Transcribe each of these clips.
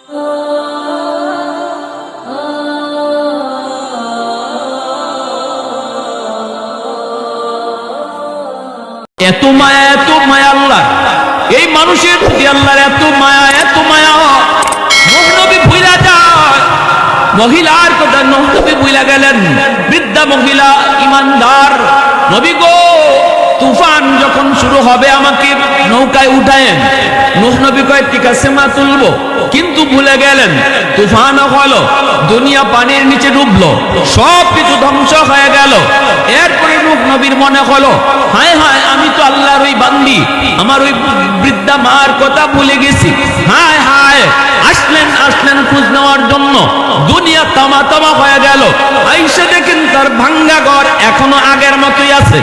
এত মায়া আল্লাহ, এই মানুষের প্রতি আল্লাহর এত মায়া নূহ নবী ভুলা যায় মহিলার কথা। নূহ নবী ভুলা গেলেন, বৃদ্ধা মহিলা ইমানদার। নবী গো, তুফান যখন শুরু হবে আমাকে নৌকায় উঠায়েন। নূহ নবী কয় ঠিক আছে মা, তুলবো। কিন্তু ভুলে গেলেন, তুফান হলো, দুনিয়া পানির নিচে ডুবলো, সব কিছু ধ্বংস হয়ে গেল। এরপরে নূহ নবীর মনে হলো, হায় হায়, আমি তো আল্লাহর ওই বান্দি, আমার ওই বৃদ্ধা মার কথা ভুলে গেছি। হায় হায়, আসলেন খোঁজ নেওয়ার জন্য। দুনিয়া তামা হয়ে গেল। আইসা দেখেন তার ভাঙ্গা ঘর এখনো আগের মতোই আছে।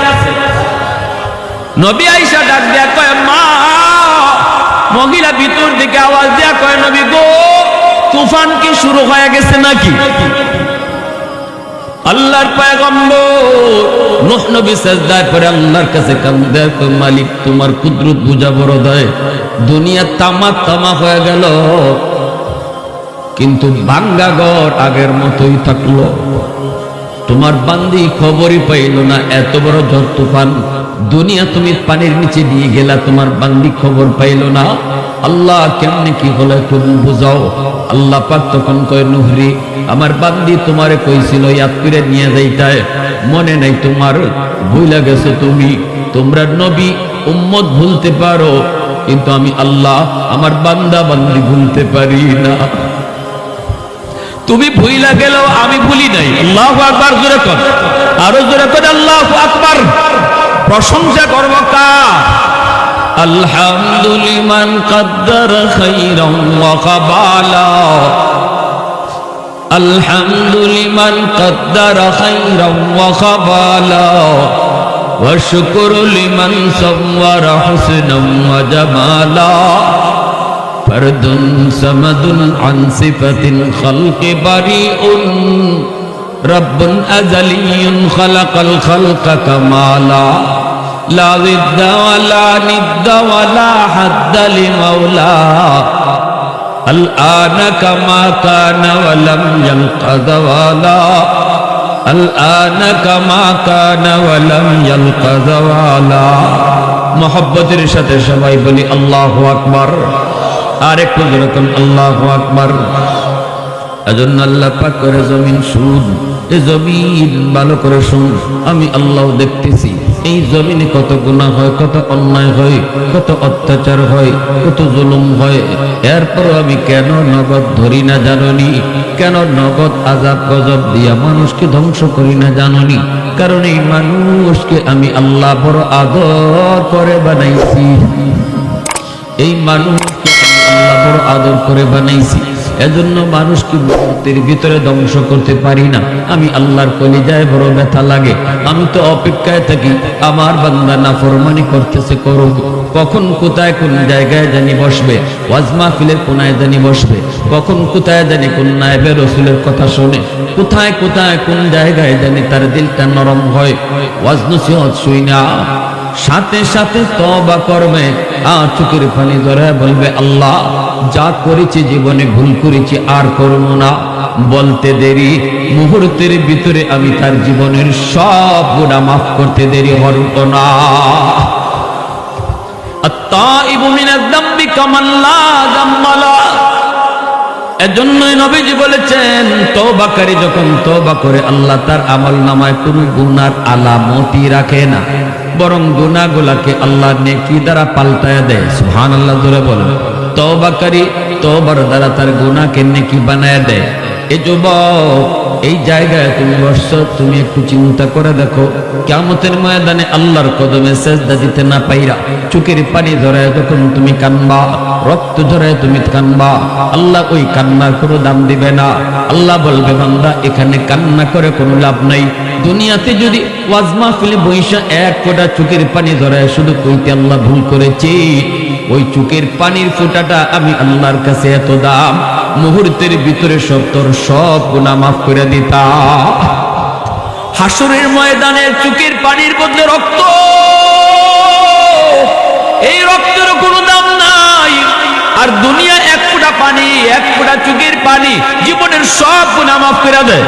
নবী আইসা ডাক দেয়া কয় মা। মহিলা ভিতর দিকে আওয়াজ দেয়া কয় নবী গো, তুফান কি শুরু হয়ে গেছে নাকি? আল্লাহর পয়গম্বর নূহ নবী সিজদায় পড়ে আল্লাহর কাছে কান্দে, কয় মালিক, তোমার কুদরত বুঝা বড় দয়। দুনিয়া তামা হয়ে গেল, কিন্তু ভাঙ্গা ঘর আগের মতোই থাকলো। তোমার বান্দি খবরই পাইল না, এত বড় ঝড় তুফান, দুনিয়া তুমি পানির নিচে দিয়ে গেলা, তোমার বান্দি খবর পাইল না। আল্লাহ কেমনে কি হলো তুমি বুঝাও। আল্লাহ পাক তখন কয় নূহ রে, আমার বান্দি তোমারে কইছিল ইয়াদ করে নিয়ে যাইতায়, মনে নাই তোমার, ভুলে গেছো তুমি। তোমরা নবী উম্মত ভুলতে পারো, কিন্তু আমি আল্লাহ আমার বান্দা বান্দি ভুলতে পারি না। তুমি ভুইলা গেলেও আমি ভুলি নাই। আল্লাহু আকবার, জোরে কর, আরো জোরে কর আল্লাহু আকবার। প্রশংসা করব কার? আলহামদুলিমান কদ্দার খাইরান ওয়া কাবালা, আলহামদুলিমান কদ্দার খাইরান ওয়া কাবালা, ওয়া শুকরু লিমান সাওয়ারা হুসনান ওয়া জামালা। ফরদুন সামাদুন আন সিফাতিল খালকি বারিউন, রব্বুন আযালিয়ুন খালাকাল খালকা কামালা। লা জিদ্দা ওয়ালা নিদ্দা ওয়ালা হাদ্দা লিমাওলা, আল আনা কামা কানা ওয়া লাম ইয়ালকা যাওয়ালা, আল আনা কামা কানা ওয়া লাম ইয়ালকা যাওয়ালা। মুহাব্বতের সাথে সবাই বলি আল্লাহু আকবার। আর একটু যেরকম আল্লাহু আকবার। এজন্য আল্লাহ পাক করে জমিন শুন, এ জমিন ভালো করে শুন। আমি আল্লাহ দেখতেছি এই জমিনে কত গুনাহ হয়, কত অন্যায় হয়, কত অত্যাচার হয়, কত জুলুম হয়। এরপর আমি কেন নগদ ধরি না জাননি? কেন নগদ আযাব গজব দিয়া মানুষকে ধ্বংস করি না জাননি? কারণ এই মানুষকে আমি আল্লাহ বড় আদর করে বানাইছি। এই মানুষকে আল্লাহ বড় আদর করে বানাইছি। এজন্য মানুষকে মুহূর্তের ভিতরে ধ্বংস করতে পারি না। আমি আল্লাহর কলিজায় বড় ব্যথা লাগে। আমি তো অপেক্ষায় থাকি আমার বান্দা নাফরমানি করতেছে, করুক। কখন কোথায় কোন জায়গায় জানি বসবে, ওয়াজ মাহফিলের কোনায় জানি বসবে, কখন কোথায় জানি কোন নায়েবে রাসূলের কথা শুনে, কোথায় কোন জায়গায় জানি তার দিলটা নরম হয়। ওয়াজ নসিহত শুই না, সাথে সাথে তওবা করবে, আর চোখের পানি ধরে বলবে আল্লাহ যা করেছি জীবনে ভুল করেছি আর করব না। বলতে দেরি, মুহূর্তের ভিতরে আমি তার জীবনের সব গুনাহ মাফ করতে দেরি হরত না। আত-তাইবু মিনাজ যামবি কামান লা যামবা লা। এজন্যই নবীজি বলেছেন তওবাকারী যখন তওবা করে আল্লাহ তার আমলনামায় কোনো গুনার আলামতই রাখে না, বরং গুনাহগুলোকে আল্লাহ নেকি দ্বারা পাল্টায় দেয়। সুবহানাল্লাহ, জোরে বলেন। তওবাকারী তওবার দ্বারা তার গুনাহকে নেকি বানায় দেয়। এ যুবক, এই জায়গায় তুমি বসছো, তুমি একটু চিন্তা করে দেখো, কিয়ামতের ময়দানে আল্লাহর কদমে সিজদা দিতে না পাইরা চোখের পানি ধরে যখন তুমি কানবা, রক্ত ধরে তুমি কানবা, আল্লাহ ওই কান্নার কোনো দাম দিবে না। আল্লাহ বলবে বান্দা এখানে কান্না করে কোনো লাভ নাই। দুনিয়াতে যদি ওয়াজ মাহফিলে বইসা এক ফোঁটা চোখের পানি ধরে শুধু কইতে আল্লাহ ভুল করেছি, ওই চোখের পানির ফোঁটাটা আমি আল্লাহর কাছে এত দাম, মুহূর্তের ভিতরে সব গুনাহ মাফ করে দিতা। হাসরের ময়দানে চোখের পানির বদলে রক্ত, এই রক্তের কোনো দাম নাই। আর দুনিয়া এক ফোঁটা পানি, এক ফোঁটা চোখের পানি জীবনের সব গুনাহ মাফ করে দেয়।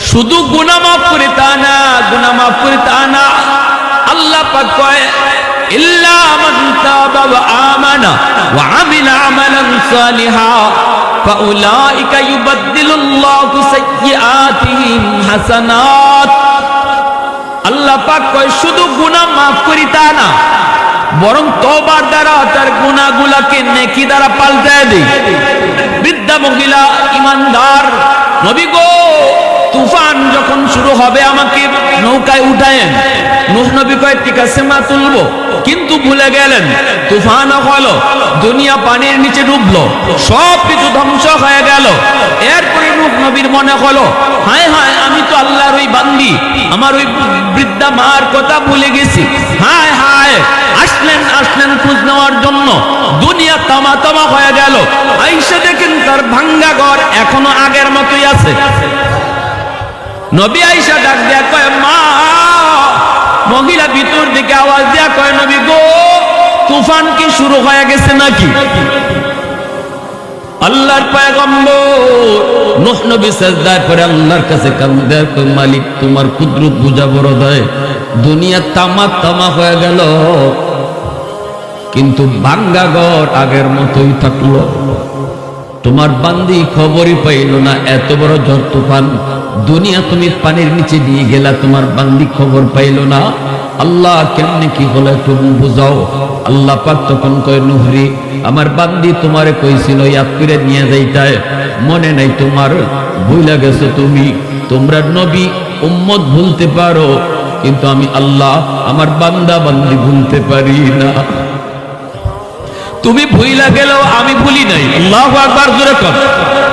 শুধু গুনাহ মাফ করে তা না, গুনাহ মাফ করে তা না, আল্লাহ পাক কয় ইল্লা মান তাবা ওয়া আমানা ওয়া আমিলা আমালান সালিহা ফাউলাইকা ইউবাদদিলুল্লাহু সাইয়্যাতিহিম হাসানাত। আল্লাহ পাক কয় শুধু গুনাহ মাফ করি তা না, বরং তওবার দ্বারা তার গুনাহগুলোকে নেকি দ্বারা পাল্টায় দেই। বৃদ্ধা মহিলা ইমানদার, নবী গো তুফান যখন শুরু হবে আমাকে নৌকায় উঠায়েন। নূহ নবী কয় ঠিক আছে মা তুলবো, কিন্তু ভুলে গেলেন। তুফান হলো, দুনিয়া পানির নিচে ডুবলো, সব কিছু ধ্বংস হয়ে গেল। এরপরে নূহ নবীর মনে হলো হায় হায় আমি তো আল্লাহর ওই বান্দি, আমার ওই বৃদ্ধা মার কথা ভুলে গেছি। হায় হায়, আসলেন খোঁজ নেওয়ার জন্য। দুনিয়া তামা তামা হয়ে গেল। আইসা দেখেন তার ভাঙ্গা ঘর এখনো আগের মতোই আছে। নবী আইসা ডাক দেয়া কয় মা। মহিলা ভিতর দিকে আওয়াজ দেয়া কয় নবী গো তুফান কি শুরু হয়ে গেছে নাকি? আল্লাহর পয়গম্বর নূহ নবী সিজদায় পড়ে আল্লাহর কাছে কান্দে কয় মালিক তোমার কুদরত বুঝা বড় দয়, দুনিয়া তামা তামা হয়ে গেল কিন্তু ভাঙ্গা ঘর আগের মতোই থাকলো। তোমার বান্দি খবরই পাইল না, এত বড় ঝড় তুফান, দুনিয়া তুমি পানির নিচে দিয়ে গেলা, তোমার বান্দি খবর পাইল না। আল্লাহ কেমনে কি হলো একটু বুঝাও। আল্লাহ পাক তখন কয় নূহ রে আমার বান্দি তোমারে কইছিল ইয়াদ করে নিয়ে যাইতায়, মনে নাই তোমার, ভুলে গেছো তুমি। তোমরা নবী উম্মত ভুলতে পারো, কিন্তু আমি আল্লাহ আমার বান্দা বান্দি ভুলতে পারি না। তুমি ভুইলা গেলেও আমি ভুলি নাই। আল্লাহু আকবার, জোরে কর,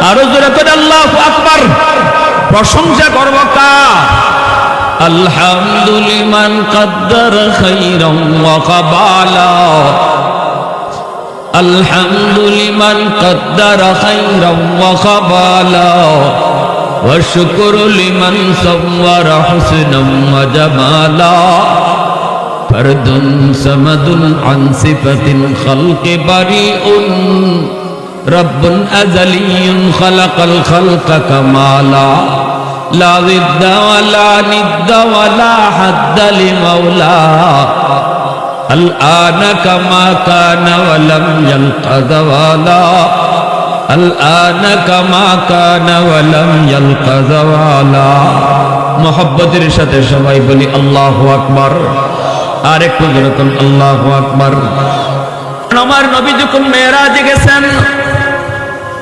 আরো জোরে কর আল্লাহু আকবার। প্রশংসা করব কার? আলহামদুলিমান কদ্দার খাইরান ওয়া কাবালা, আলহামদুলিমান কদ্দার খাইরান ওয়া কাবালা, ওয়া শুকরু লিমান সাওয়ারা হুসনান ওয়া জামালা। فرد صمد عن صفة الخلق بريء، رب أزلي خلق الخلق كمالا، لا ضد ولا ند ولا حد لمولى، الآن كما كان ولم يلق زوالا، الآن كما كان ولم يلق زوالا। محبতের সাথে সবাই বলি আল্লাহু আকবার। আর একটু যেরকম আল্লাহু আকবার। আমার নবী যখন মেরাজে গেছেন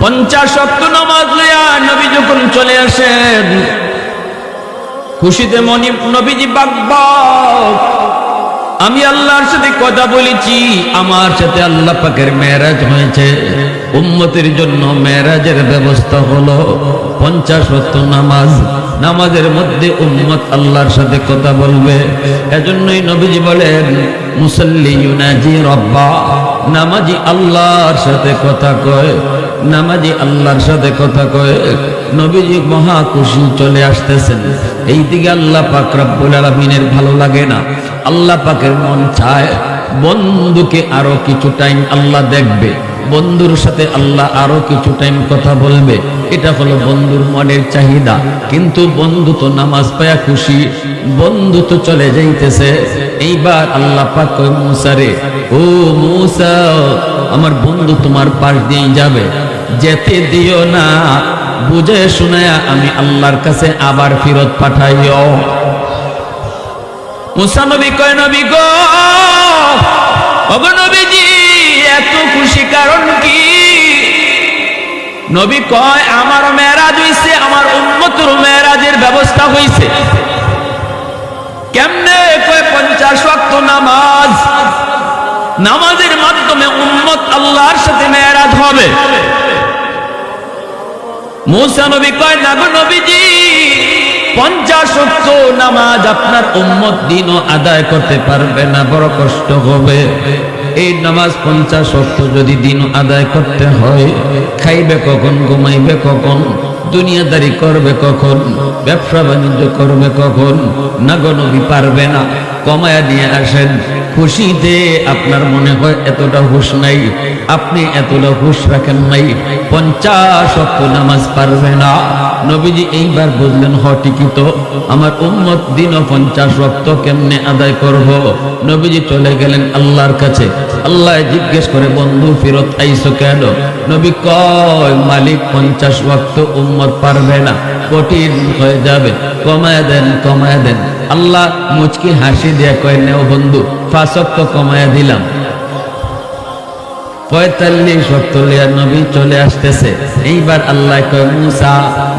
50 ওয়াক্ত নামাজ লইয়া নবী যখন চলে আসেন, খুশিতে মনি নবীজি বাকবাক, আমি আল্লাহর সাথে কথা বলেছি, আমার সাথে আল্লাহ পাকের মেরাজ হয়েছে। উম্মতের জন্য মেরাজের ব্যবস্থা হলো 50 ওয়াক্ত নামাজ। নামাজের মধ্যে উম্মত আল্লাহর সাথে কথা বলবে। এজন্যই নবীজি বলেন মুসাল্লি ইউনাজি রব্বা, নামাজি আল্লাহর সাথে কথা কয়, নামাজি আল্লাহর সাথে কথা কয়। নবীজি মহা খুশি চলে আসতেছেন, এইদিকে আল্লাহ পাক রব্বুল আলামিনের ভালো লাগে না। আল্লাহ পাকের মন চায় বন্ধুকে আরো কিছু টাইম আল্লাহ দেখবে, বন্ধুর সাথে আল্লাহ আরো কিছু টাইম কথা বলবে। এটা হলো বন্ধুর মনের চাহিদা। কিন্তু বন্ধু তো নামাজ পায়া খুশি, বন্ধু তো চলে যাইতেছে। এইবার আল্লাহ পাক কয় মূসা রে, ও মূসা আমার বন্ধু তোমার পাশ দিয়ে যাবে, যেতে দিও না, বুঝে শুনে আমি আল্লাহর কাছে আবার ফেরত পাঠাইও। মূসা নবী কয় নবী গো, ওগো নবীজি এত খুশি কারণ কি? নবী কয় আমার মেরাজ হইছে, আমার উম্মতের মেরাজের ব্যবস্থা হইছে। কেমনে? কয় 50 ওয়াক্ত নামাজ, নামাজের মাধ্যমে উম্মত আল্লাহর সাথে মেরাজ হবে। মূসা নবী কয় না গো নবীজি, 50 ওয়াক্ত নামাজ আপনার উম্মত দিনও আদায় করতে পারবে না, বড় কষ্ট হবে। এই নামাজ 50 ওয়াক্ত যদি দিন আদায় করতে হয়, খাইবে কখন, ঘুমাইবে কখন, দুনিয়াদারি করবে কখন, ব্যবসা বাণিজ্য করবে কখন? না গো নবী পারবে না। কমায়া নিয়ে আসেন। খুশিতে আপনার মনে হয় এতটা হুঁশ নাই, আপনি এতটা হুঁশ রাখেন নাই, 50 ওয়াক্ত নামাজ পারবে না। নবীজি এইবার বুঝলেন, ঠিকই তো, আমার উম্মত দিনও 50 ওয়াক্ত কেমনে আদায় করব। নবীজি চলে গেলেন আল্লাহর কাছে। আল্লাহ জিজ্ঞেস করে, বন্ধু ফেরত আইছো কেন? নবী কয়, মালিক 50 ওয়াক্ত উম্মত পারবে না, কঠিন হয়ে যাবে, কমায় দেন, কমায় দেন। আল্লাহ মুচকি হাসি দিয়ে কয়, নেও বন্ধু, 5 ওয়াক্ত কমায় দিলাম। 45 ওয়াক্ত লিয়া নবী চলে আসতেছে। এইবার আল্লাহ কয়, মুসা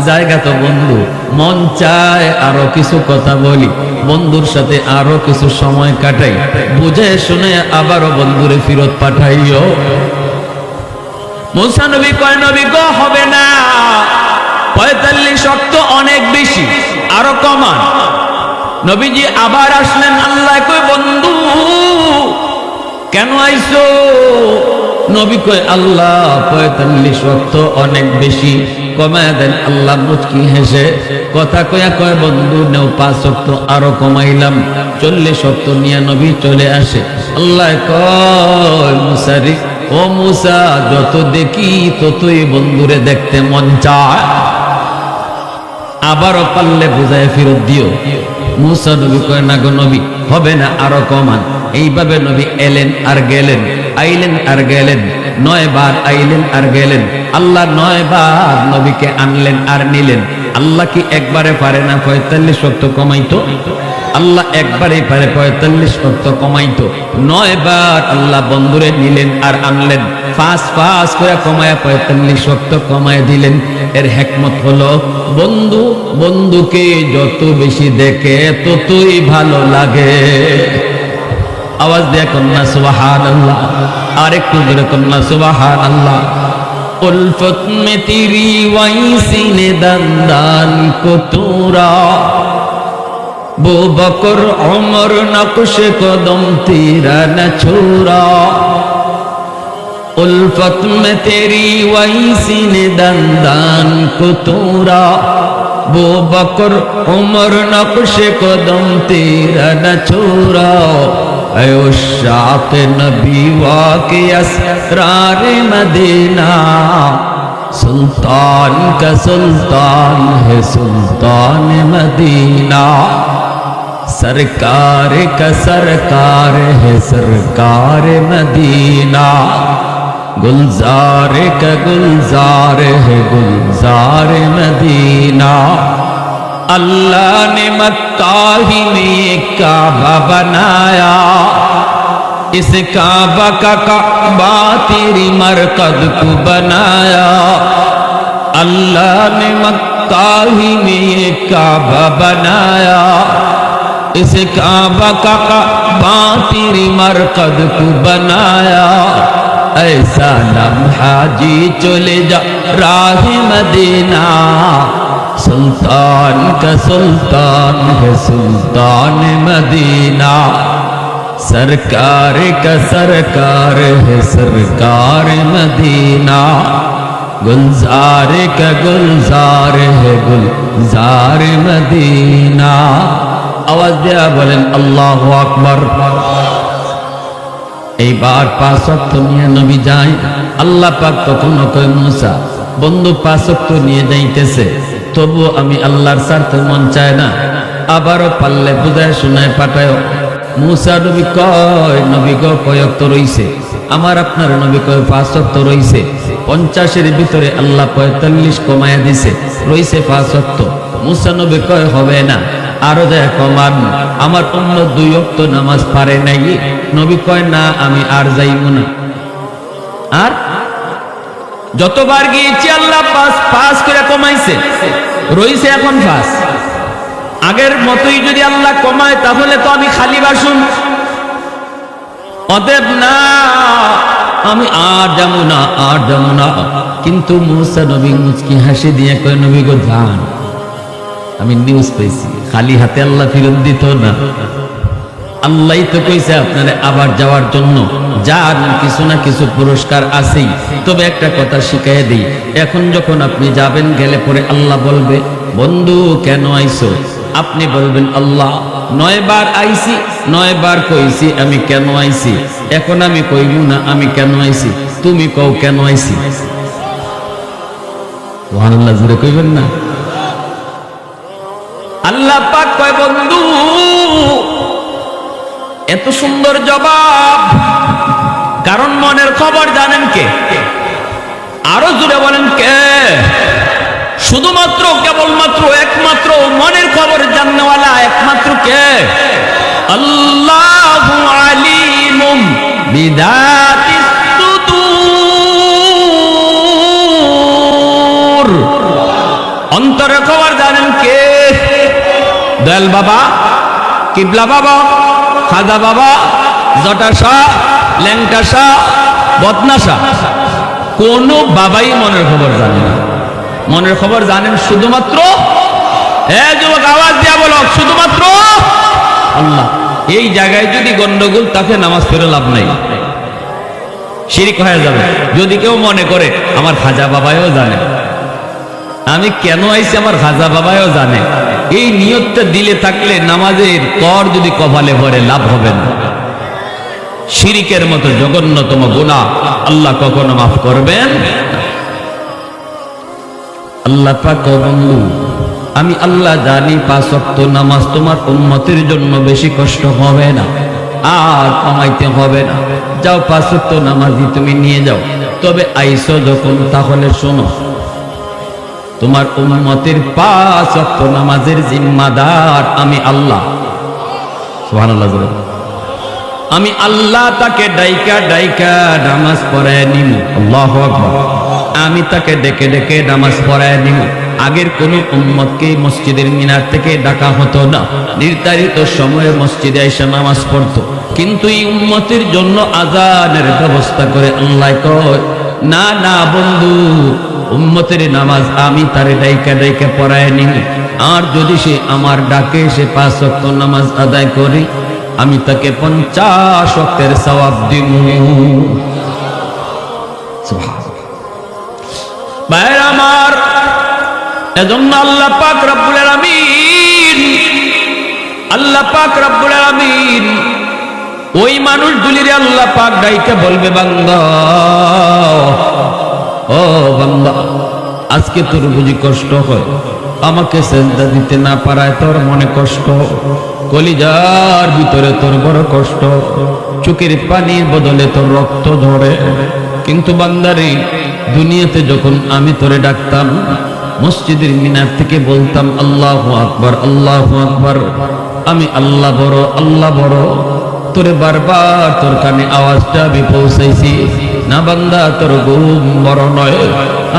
জায়গা তো বন্ধু, মন চায় আরো কিছু কথা বলি, বন্ধুর সাথে আরো কিছু সময় কাটাই, বুঝে শুনে আবারও বন্ধুরে ফেরত পাঠাইও। মুসা নবী কয়, নবী গো হবে না, 45 ওয়াক্ত অনেক বেশি, আরো কমান। নবীজি আবার আসলেন। আল্লাহ কয়, বন্ধু কেন আইছো? নবী কয়, আল্লাহ 45 ওয়াক্ত অনেক বেশি, কমায় দেন। আল্লাহ মুচকি হেসে কথা কয়া কয়, বন্ধু নেও 5 ওয়াক্ত আরো কমাইলাম। 40 ওয়াক্ত নিয়ে নবী চলে আসে। আল্লাহ কয়, মুসারি ও মুসা, যত দেখি ততই বন্ধুরে দেখতে মন চায়, আবারও পারলে বুঝায় ফেরত দিও। মুসা নবী কয়, না গো নবী হবে না, আরো কমান। এইভাবে নবী এলেন আর গেলেন, আইলেন আর গেলেন, 9 বার আইলেন আর গেলেন। আল্লাহ 9 বার নবীকে আনলেন আর নিলেন। আল্লাহ কি একবারে পারে না 45 ওয়াক্ত কমাইতো? আল্লাহ একবারেই পারে 45 ওয়াক্ত কমাইতো। 9 বার আল্লাহ বন্ধুরে নিলেন আর আনলেন, ফাঁস করে কমায়া 45 ওয়াক্ত কমায় দিলেন। এর হিকমত হলো, বন্ধু বন্ধুকে যত বেশি দেখে ততই ভালো লাগে। আওয়াজ দিয়ে কন্যা সুবহানাল্লাহ, আর একটু জোরে কন্যা সুবহানাল্লাহ। উলফত মে তেরি ওয়াইসিনে দন্দান কো তোরা, वो बकर उमर नक्श कदम तेरा न छोड़ा, उल्फत में तेरी वैसी ने दंदान को तोड़ा, वो बकर उमर नक्श कदम तेरा न छोड़ा, ऐ उशाक नबी वाके असरार मदीना, सुल्तान का सुल्तान है सुल्तान मदीना, सरकार का सरकार है सरकार मदीना, गुलजार का गुलजार है गुलजार मदीना। अल्लाह ने मक्का ही में एक काबा बनाया, इस काबा का काबा तेरी मरकद को बनाया, अल्लाह ने मक्का ही में एक काबा बनाया, इस काबा का काबा तेरी मरकद को बनाया, ऐसा लम्हा जी चले जा राह मदीना, सुल्तान का सुल्तान है सुल्तान मदीना, सरकार का सरकार है सरकार मदीना, गुलजार का गुलजार है गुलजार मदीना। आवाज दिया बोलें अल्लाहु আকবার। এইবার 5 ওয়াক্ত নিয়ে নবী যায়। আল্লাহ পাক তখন কয়, মুসা বন্ধু 5 ওয়াক্ত নিয়ে যাইতেছে, তবু আমি আল্লাহর স্বার্থে মন চায় না, আবারও পারলে বুঝায় শোনায় পাঠায়। মুসা নবী কয়, নবী গো কয় ওয়াক্ত রইছে? আমার আপনার নবী কয় 5 ওয়াক্ত রইছে। 50-এর ভিতরে আল্লাহ 45 কমায়া দিছে, রইছে 5 ওয়াক্ত। মুসা নবী কয়, হবে না, আরো যায় কমান, আমার অন্য 2 ওয়াক্ত নামাজ পারে নাই। নবী কয়, না আমি আর যাইবো না। আর যতবার গিয়েছি আল্লাহ 5 করে কমাইছে, রইছে এখন 5। আগের মতোই যদি আল্লাহ কমায় তাহলে তো আমি খালি বাসুন। অতএব না, আমি আর যাবো না, আর যাবো না। কিন্তু মুসা নবী মুচকি হাসি দিয়ে কয়, নবী গো যান, আমি নিউজ পেয়েছি, খালি হাতে আল্লাহ ফিরত দিত না। আল্লাহ তো কইছে আপনারে আবার যাওয়ার জন্য, যার কিছু না কিছু পুরস্কার আছেই। তবে একটা কথা শিখাই দিই, এখন যখন আপনি যাবেন, গেলে পরে আল্লাহ বলবে, বন্ধু কেন আইছো? আপনি বলবেন, আল্লাহ 9 বার আইছি, 9 বার কইছি আমি কেন আইছি। এখন আমি কইব না আমি কেন আইছি, তুমি কও কেন আইছি। সুবহানাল্লাহ, জোরে কইবেন না। আল্লাহ পাক কয় বন্ধু এত সুন্দর জবাব, কারণ মনের খবর জানেন কে? আরো জোরে বলেন কে? শুধুমাত্র কেবলমাত্র একমাত্র মনের খবর জাননেওয়ালা একমাত্র কে? আল্লাহু আলিমুম বিদাতিস সুদূর। অন্তরের খবর জানেন কে? দয়াল বাবা, কিবলা বাবা, খাজা বাবা, জটা শাহ, ল্যাংটা শাহ, বদনা শাহ, কোন বাবাই মনের খবর জানে না। মনের খবর জানেন শুধুমাত্র, যুবক আওয়াজ দিয়া বলো, শুধুমাত্র আল্লাহ। এই জায়গায় যদি গন্ডগোল তাকে নামাজ পড়ে লাভ নাই, শিরক হয়ে যাবে। যদি কেউ মনে করে আমার খাজা বাবাও জানে, আমি কেন আইছি আমার খাজা বাবাও জানে, এই নিয়তটা দিলে থাকলে নামাজের কর যদি কপালে ভরে লাভ হবে না। শিরিকের মতো জঘন্যতম গুনাহ আল্লাহ কখনো মাফ করবেন না। আল্লাহ পাক বন্ধু আমি আল্লাহ জানি 5 ওয়াক্ত নামাজ তোমার উম্মতের জন্য বেশি কষ্ট হবে না, আর কমাইতে হবে না। যাও 5 ওয়াক্ত নামাজই তুমি নিয়ে যাও। তবে আইসো যখন তাহলে শোনো, তোমার উম্মতের 5 ওয়াক্ত নামাজের জিম্মাদার আমি আল্লাহ। সুবহানাল্লাহ, আমি আল্লাহ তাকে ডাইকা ডাইকা নামাজ পড়ায় নিব। আল্লাহু আকবার। আমি তাকে ডেকে ডেকে নামাজ পড়ায় নিব। আগের কোন উম্মতকে মসজিদের মিনার থেকে ডাকা হতো না, নির্ধারিত সময়ে মসজিদে এসে নামাজ পড়তো। কিন্তু এই উম্মতের জন্য আযানের ব্যবস্থা করে আল্লাহ কয় না না বন্ধু, উম্মতের নামাজ আমি তারে ডাইকা ডাইকা পড়ায় নিব। আর যদি সে আমার ডাকে সে 5 ওয়াক্ত নামাজ আদায় করে, আমি তাকে 50 ওয়াক্তের সওয়াব দিব। সুবহানাল্লাহ। ভাইরা আমার, এজন্য আল্লাহ পাক রব্বুল আলামিন, আল্লাহ পাক রব্বুল আলামিন ওই মানুষগুলিরে আল্লাহ পাক ডাইকে বলবে বান্দা, ও বান্দা আজকে তোর বুঝি কষ্ট হয়, আমাকে সেজদা দিতে না পারায় তোর মনে কষ্ট, কলিজার ভিতরে তোর বড় কষ্ট, চোখের পানির বদলে তোর রক্ত ঝরে। কিন্তু বান্দারে, দুনিয়াতে যখন আমি তোরে ডাকতাম, মসজিদের মিনার থেকে বলতাম আল্লাহু আকবার আল্লাহু আকবার, আমি আল্লাহ বড় আল্লাহ বড়, তোরে বারবার তোর কানে আওয়াজটা আমি পৌঁছাইছি না বান্দা, তোর ঘুম বড় নয়,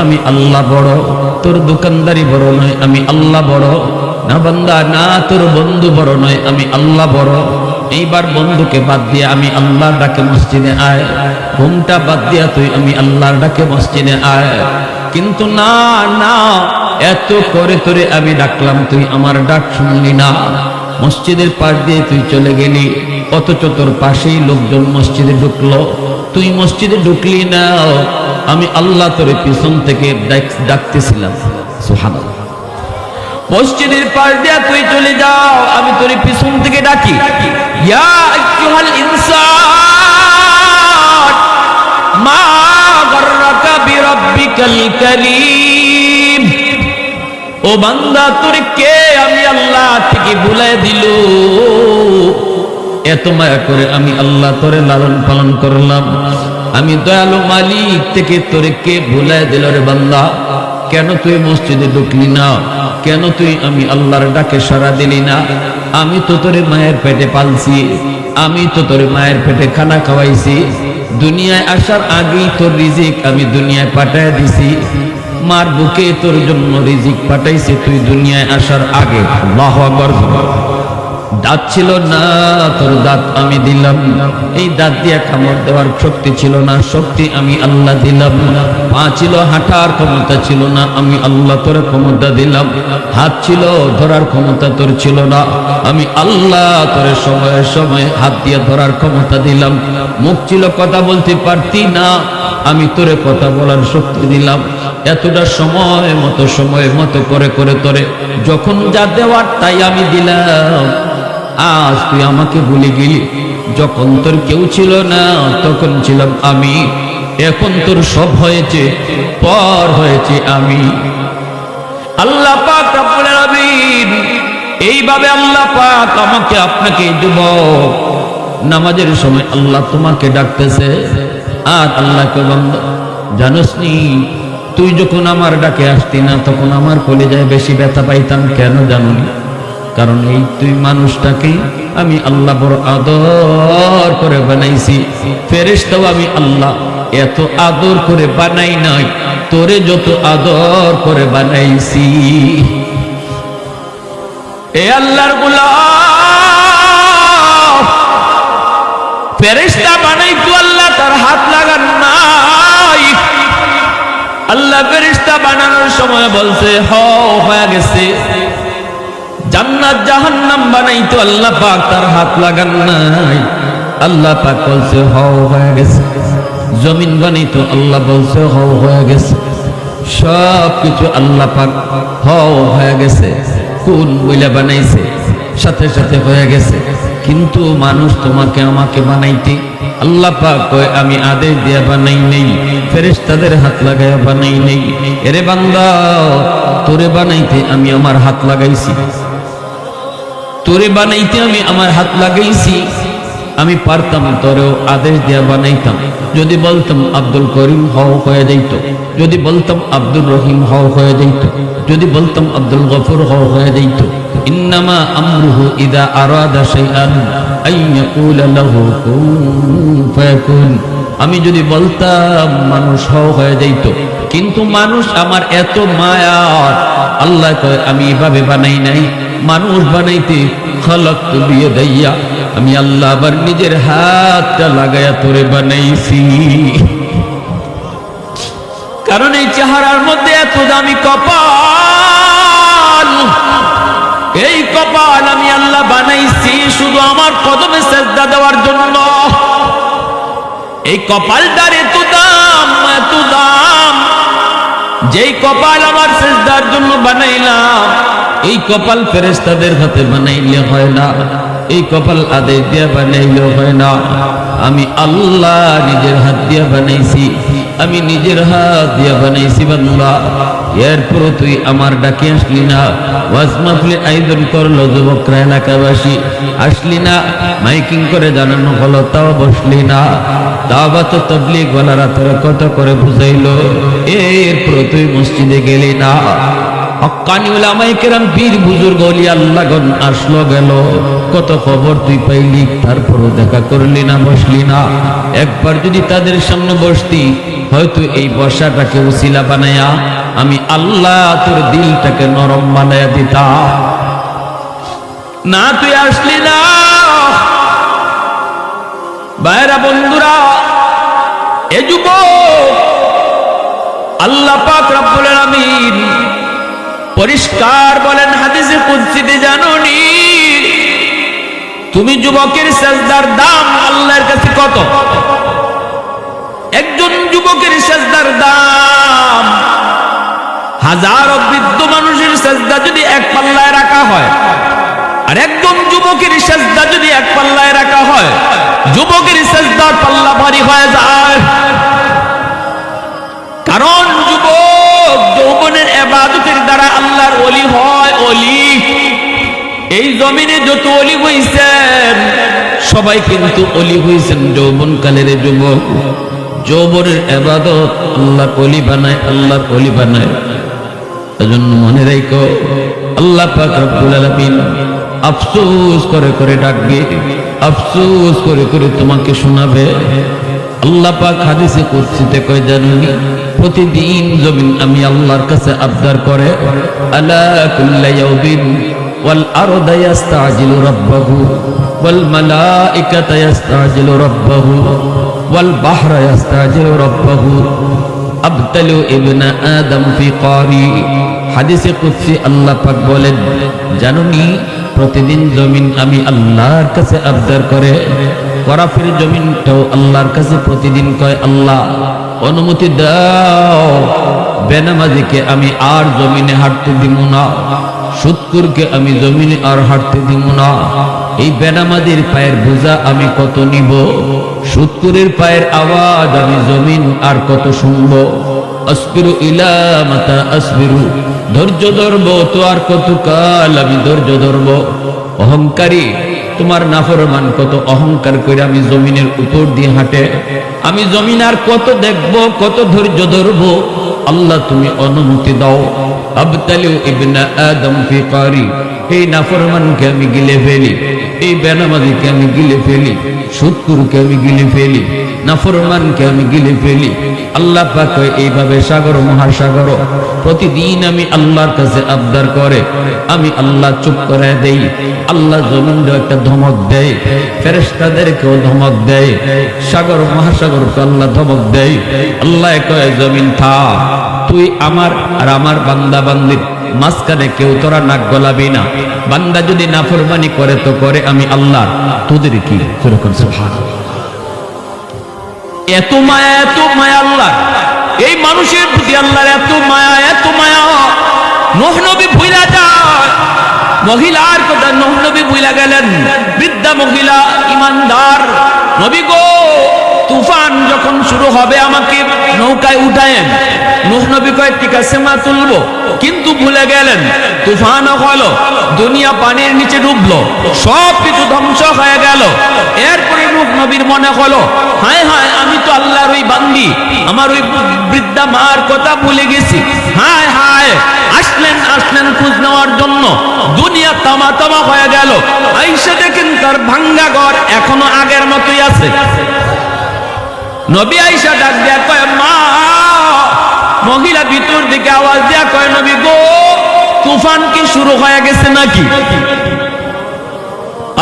আমি আল্লাহ বড়, তোর দোকানদারি বড় নয়, আমি আল্লাহ বড় না বান্দা, না তোর বন্ধু বড় নয়, আমি আল্লাহ বড়। এইবার বন্ধুকে বাদ দিয়ে আমি আল্লাহর ডাকে মসজিদে আয়, ঘুমটা বাদ দিয়া তুই আমি আল্লাহর ডাকে মসজিদে আয়। কিন্তু না না, এত করে তোরে আমি ডাকলাম, তুই আমার ডাক শুনলি না, মসজিদের পাশ দিয়ে তুই চলে গেলি, অথচ তোর পাশেই লোকজন মসজিদে ঢুকলো, তুই মসজিদে ঢুকলি না, আমি আল্লাহ তোরে পিছন থেকে ডাকতেছিলাম। সুবহানাল্লাহ। মসজিদের পাশ দিয়ে তুই চলে যাও, আমি তোরে পিছন থেকে ডাকি, ইয়া আইয়ুহাল ইনসান মা গাররাকা বিরাব্বিকাল কারীম। ও বান্দা, তোরে কে আমি আল্লাহ থেকে ভুলাই দিল? এত মায়া করে আমি আল্লাহ তোরে লালন পালন করলাম, আমি দয়ালু মালিক থেকে তোরে কে ভুলাই দিল রে বান্দা? কেন তুই মসজিদে ঢুকলি না? কেন তুই আমি আল্লাহর ডাকে সাড়া দিলি না? আমি তো তোরে মায়ের পেটে পালছি, আমি তো তোরে মায়ের পেটে খানা খাওয়াইছি, দুনিয়ায় আসার আগেই তোর রিজিক আমি দুনিয়ায় পাঠায় দিছি, মার বুকে তোর জন্য রিজিক পাঠাইছি তুই দুনিয়ায় আসার আগে। আল্লাহু আকবার। দাঁত ছিল না, তোর দাঁত আমি দিলাম, এই দাঁত দিয়ে কামড় দেওয়ার শক্তি ছিল না, শক্তি আমি আল্লাহ দিলাম। পা ছিল, হাঁটার ক্ষমতা ছিল না, আমি আল্লাহ তোর ক্ষমতা দিলাম। হাত ছিল, ধরার ক্ষমতা তোর ছিল না, আমি আল্লাহ তোর সময়ে সময়ে হাত দিয়ে ধরার ক্ষমতা দিলাম। মুখ ছিল, কথা বলতে পারতি না, আমি তোরে কথা বলার শক্তি দিলাম। এতটা সময় মতো করে করে তোরে যখন যা দেওয়ার তাই আমি দিলাম। আজ তুই আমাকে ভুলে গেলি। যখন তোর কেউ ছিল না তখন ছিলাম আমি, এখন তোর সব হয়েছে, পর হয়েছে আমি। আল্লাহ পাক রব্বুল আলামিন এইভাবে আল্লাহ পাক আমাকে আপনাকে যুবক নামাজের সময় আল্লাহ তোমাকে ডাকতেছে। আর আল্লাহকে বান্দা জানোস নি, তুই যখন আমার ডাকে আসতি না তখন আমার কলিজায় বেশি ব্যথা পাইতাম। কেন জানো নি? কারণ এই তুই মানুষটাকে আমি আল্লাহ বড় আদর করে বানাইছি। ফেরেশতাও আমি আল্লাহ এত আদর করে বানাই নাই, তোরে যত আদর করে বানাইছি। এ আল্লাহর গোলাম, ফেরেশতা বানাইতো আল্লাহ তার হাত লাগান নাই। আল্লাহ ফেরেশতা বানানোর সময় বলছে হয়ে গেছে। জান্নাত জাহান্নাম বানাইতো আল্লাহ পাক তার হাত লাগান নাই। আল্লাহ পাক বলছে হয়ে গেছে। জমিন বানাইতো আল্লাহ বলছে হয়ে গেছে। সব কিছু আল্লাহ পাক হয়ে গেছে। কোন বইলা বানাইছে, সাথে সাথে হয়ে গেছে। কিন্তু মানুষ তোমাকে আমাকে বানাইতে আল্লাহ পাক কয় আমি আদেশ দিয়া বানাই নেই, ফেরেশতাদের হাত লাগাইয়া বানাই নেই। এরে বান্দা, তোরে বানাইতে আমি আমার হাত লাগাইছি, তোরে বানাইতে আমি আমার হাত লাগাইছি। আমি পারতাম তোরেও আদেশ দিয়া বানাইতাম। যদি বলতাম আব্দুল করিম হয়ে যাইত, যদি বলতাম আব্দুর রহিম হয়ে যাইত, যদি বলতাম আব্দুল গফুর হয়ে যাইত। ইন্নামা আমরুহু ইদা আরাদা শাইআন আইয়াকুলা লাহু কুন ফায়াকুন। আমি যদি বলতাম মানুষ হয়ে যাইত, কিন্তু মানুষ আমার এত মায়া, আল্লাহ কয় আমি এভাবে বানাই নাই। মানুষ বানাইতে খালাকতু বিয়াদাইয়া, আমি আল্লাহ আবার নিজের হাতটা লাগায়া তোরে বানাইছি। কারণ এই চেহারার মধ্যে এত দামি কপাল, এই কপাল আমি আল্লাহ বানাইছি শুধু আমার কদমে সেজদা দেওয়ার জন্য। এই কপালটার এত দাম, এত দাম, যেই কপাল আমার সেজদার জন্য বানাইলাম, এই কপাল ফেরেশতাদের হাতে বানাইলে হয় না, এই কপাল আদেশ দিয়া বানাইলেও হয় না। আমি আল্লাহ নিজের হাত দিয়া বানাইছি, আমি নিজের হাত দিয়া বানাইছি বান্দা। এরপরও তুই আমার ডাকে আসলি না। ওয়াজ মাহফিল আয়োজন করলো যুবকরা, এলাকাবাসী আসলি না। মাইকিং করে জানানো হলো, তাও বসলি না। দাওয়াত ও তাবলীগ ওয়ালারা তোরা কত করে বুঝাইলো, এরপরও তুই মসজিদে গেলি না। হক্কানি উলামায়ে কেরাম, পীর বুজুর্গ ওলিয়া আল্লাহগণ আসলো গেল, কত খবর তুই পাইলি, তারপরও দেখা করলি না, বসলি না। একবার যদি তাদের সামনে বসতি, হয়তো এই বসাটাকে উসিলা বানায়া আমি আল্লাহ তোর দিলটাকে নরম বানায়া দিতাম। না, তুই আসলি না। ভাইরা বন্ধুরা, এ যুবক, আল্লাহ পাক রব্বুল আলামিন পরিষ্কার বলেন হাদিসে কুদসিতে, জানোনি তুমি যুবকের সেজদার দাম আল্লাহর কাছে কত? একজন যুবকের সেজদার দাম হাজারো বৃদ্ধ মানুষের সেজদা যদি এক পাল্লায় রাখা হয়, আর একজন যুবকের সেজদা যদি এক পাল্লায় রাখা হয়, যুবকের সেজদার পাল্লা ভারী হয়ে যায়। কারণ যুবক যৌবনের ইবাদতের দ্বারা আল্লাহর ওলি হয়। ওলি এই জমিনে যত ওলি হইছেন, সবাই কিন্তু ওলি হইছেন যৌবনকালের যুবক। যৌবনের ইবাদত আল্লাহর ওলি বানায়, আল্লাহর ওলি বানায়। এজন্য মনে রাখো, আল্লাহ পাক রব্বুল আলামিন আফসোস করে করে ডাকবে, আফসোস করে করে তোমাকে শোনাবে। আল্লাহ পাক হাদিসে কুদসিতে কয়, জানুনি প্রতিদিন জমিন আমি আল্লাহর কাছে আবদার করে, আলা কুল্লা ইয়াউমিন ওয়াল আরদু ইস্তাজিলু রাব্বাহু ওয়াল মালাইকাতু ইস্তাজিলু রাব্বাহু ওয়াল বাহরু ইস্তাজিলু রাব্বাহু আবতালু ইবনা আদম ফি কারি। হাদিসে কুদসি আল্লাহ পাক বলেন, জানুনি প্রতিদিন জমিন আমি আল্লাহর কাছে আবদার করে। করাফির জমিনটাও আল্লাহর কাছে প্রতিদিন কয়, আল্লাহ অনুমতি দাও, বেনামাজিকে আমি আর জমিনে হাঁটতে দিব না, সুদখোরকে আমি জমিনে আর হাঁটতে দিব না, এই বেনামাজির পায়ের বোঝা আমি কত নিব, সুৎকুরের পায়ের আওয়াজ আমি জমিন আর কত শুনব। আসবিরু ইলা মাতা আসবিরু, ধৈর্য ধরবো তো আর কত কাল আমি ধৈর্য ধরবো। অহংকারী, তোমার নাফরমান কত অহংকার করে আমি জমিনের উপর দিয়ে হাঁটে, আমি জমিন আর কত দেখবো, কত ধৈর্য ধরবো। আল্লাহ তুমি অনুমতি দাও। আবতালিউ ইবনা আদম ফি কারি, এই নাফরমানকে আমি গিলে ফেলি, এই বেনামাজিকে আমি গিলে ফেলি, সুৎকুরকে আমি গিলে ফেলি, নাফরমানকে আমি গিলে ফেলি। আল্লাহ পাক এইভাবে সাগর মহাসাগর প্রতিদিন আমি আল্লাহর কাছে আবদার করে, আমি আল্লাহ চুপ করে দেই। আল্লাহ জমিনকে একটা ধমক দেয়, ফেরেশতাদেরকেও ধমক দেয়, সাগর মহাসাগরকে আল্লাহ ধমক দেয়। আল্লাহ কয় জমিন থাম, তুই আমার আর আমার বান্দা বান্দির মাঝখানে কেউ তোরা নাক গলাবি না। বান্দা যদি নাফরমানি করে তো করে, আমি আল্লাহ, তোদের কি? সুবহানাল্লাহ। এত মায়া, এত মায়া আল্লাহ, এই মানুষের প্রতি আল্লাহর এত মায়া, এত মায়া। নূহ নবী ভুইলা যায়, মহিলার কথা নূহ নবী ভুইলা গেলেন। বৃদ্ধা মহিলা ইমানদার, নবী গো তুফান যখন শুরু হবে আমাকে নৌকায় উঠায়েন। নূহ নবী কয় ঠিক আছে মা তুলবো, কিন্তু ভুলে গেলেন। তুফানও হলো, দুনিয়া পানির নিচে ডুবলো, সব কিছু ধ্বংস হয়ে গেল। এরপরে নূহ নবীর মনে হলো, হায় হায় আমি তো আল্লাহর ওই বান্দি, আমার ওই বৃদ্ধা মার কথা ভুলে গেছি। হায় হায়, আসলেন খোঁজ নেওয়ার জন্য। দুনিয়া তামা তামা হয়ে গেল। আইসা দেখেন তার ভাঙ্গা ঘর এখনো আগের মতোই আছে। নবী আইসা ডাক দেয়া কয় মা। মহিলা ভিতর দিকে আওয়াজ দেয়া কয় নবী গো তুফান কি শুরু হয়ে গেছে নাকি?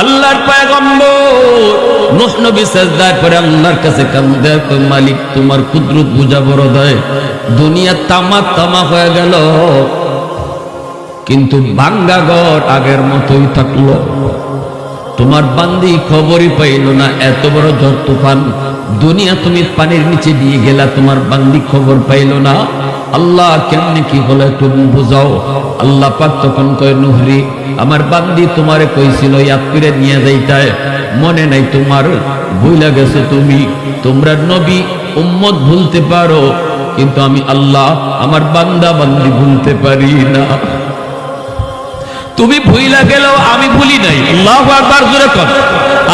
আল্লাহর পয়গম্বর নূহ নবী সিজদায় পড়ে আল্লাহর কাছে কান্দে, মালিক তোমার কুদরত বুঝা বড় দয়। দুনিয়া তামা তামা হয়ে গেল, কিন্তু ভাঙ্গা ঘর আগের মতোই থাকলো। তোমার বান্দি খবরই পাইল না, এত বড় ঝড় তুফান, দুনিয়া তুমি পানির নিচে দিয়ে গেলা, তোমার বান্দি খবর পাইল না। আল্লাহ কেমনে কি হলো একটু বুঝাও। আল্লাহ পাক তখন কয় নূহরে, আমার বান্দি তোমারে কইছিল ইয়াত্তিরে নিয়ে যাইতায়, মনে নাই তোমার, ভুইলা গেছো তুমি। তোমরা নবী উম্মত ভুলতে পারো, কিন্তু আমি আল্লাহ আমার বান্দা বান্দি ভুলতে পারি না। তুমি ভুইলা গেলেও আমি ভুলি নাই। আল্লাহু আকবার, জোরে কর,